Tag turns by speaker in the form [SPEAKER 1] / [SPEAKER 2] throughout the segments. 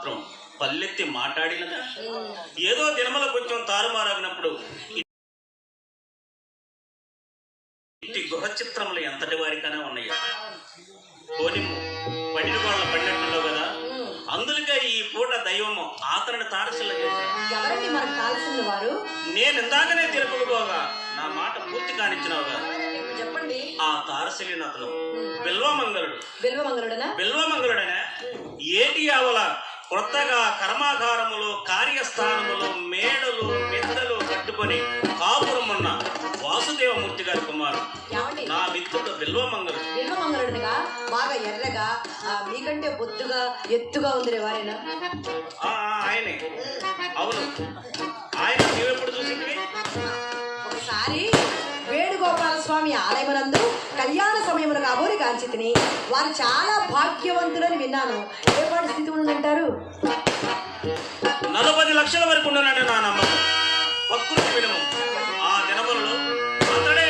[SPEAKER 1] మాత్రం పల్లెత్తి మాట్లాడినదా? ఏదో దినముల కొంచెం తారుమారాగినప్పుడు ఇంటి గృహ చిత్రములు ఎంతటి వారికైనా ఉన్నాయా? కోనిము పడిన వాళ్ళ పడినట్టులో కదా, అందుకే ఈ పూట దైవము ఆతరణ తారసిల్ల చేశాడు. నేను ఇందాకనే తిరుపతిపోగా నా మాట పూర్తి కానిచ్చినావుగా.
[SPEAKER 2] చెప్పండి.
[SPEAKER 1] ఆ తారసిల్లిన అతను బిల్వమంగళుడు. బిల్వమంగళుడనే ఏటి ఆవల కొత్తగా కర్మాగారములు, కార్యస్థానములు, మేడలు, మిద్దలు కట్టుకొని కాపురం ఉన్న వాసుదేవమూర్తి గారి కుమారుడు నా మిత్రుడు బిల్వమంగళుడు.
[SPEAKER 2] బిల్వమంగళుడుగా బాగా ఎర్రగా మీకంటే బొద్దుగా ఎత్తుగా ఉంది వారేనా?
[SPEAKER 1] ఆయనే. అవును, ఆయన నీవెప్పుడు చూసింది?
[SPEAKER 2] ఒకసారి వేణుగోపాల స్వామి ఆలయమునందు కళ్యాణ సమయమున కాబోని కాంచితిని. వారు చాలా భాగ్యవంతులని విన్నాను. ఏ పాటి స్థితి ఉందంటారు?
[SPEAKER 1] 40 లక్షల వరకు ఉండనండి నా నమ్మకం. ప్రకృతి వినము ఆ దినములలో అతడే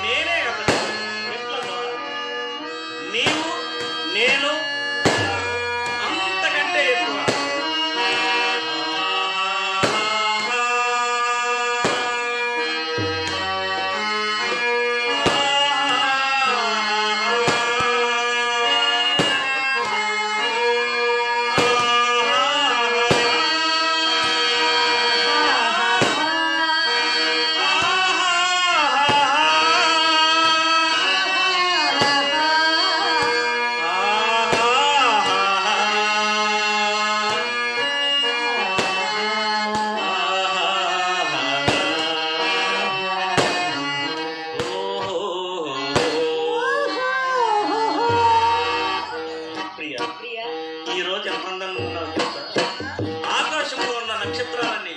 [SPEAKER 1] నేనే అతడు. నీవు నేను అంతకంటే ఎక్కువ. ఈ రోజు ఎంత అందంగా ఉన్నావు తెలుసా? ఆకాశంలో ఉన్న నక్షత్రాలన్నీ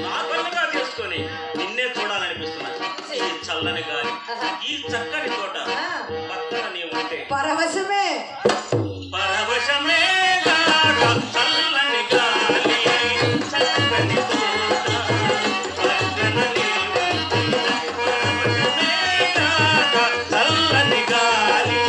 [SPEAKER 1] నా కళ్ళుగా చేసుకొని నిన్నే చూడాలనిపిస్తున్నాయి. ఈ చల్లని గాలి, ఈ చక్కని తోట పక్కన నీ ఉంటే
[SPEAKER 2] పరవశమే
[SPEAKER 1] పరవశమే లాగా చల్లని గాలి, చక్కని తోట పక్కన నీ ఉంటే పరవశమే లాగా చల్లని గాలి.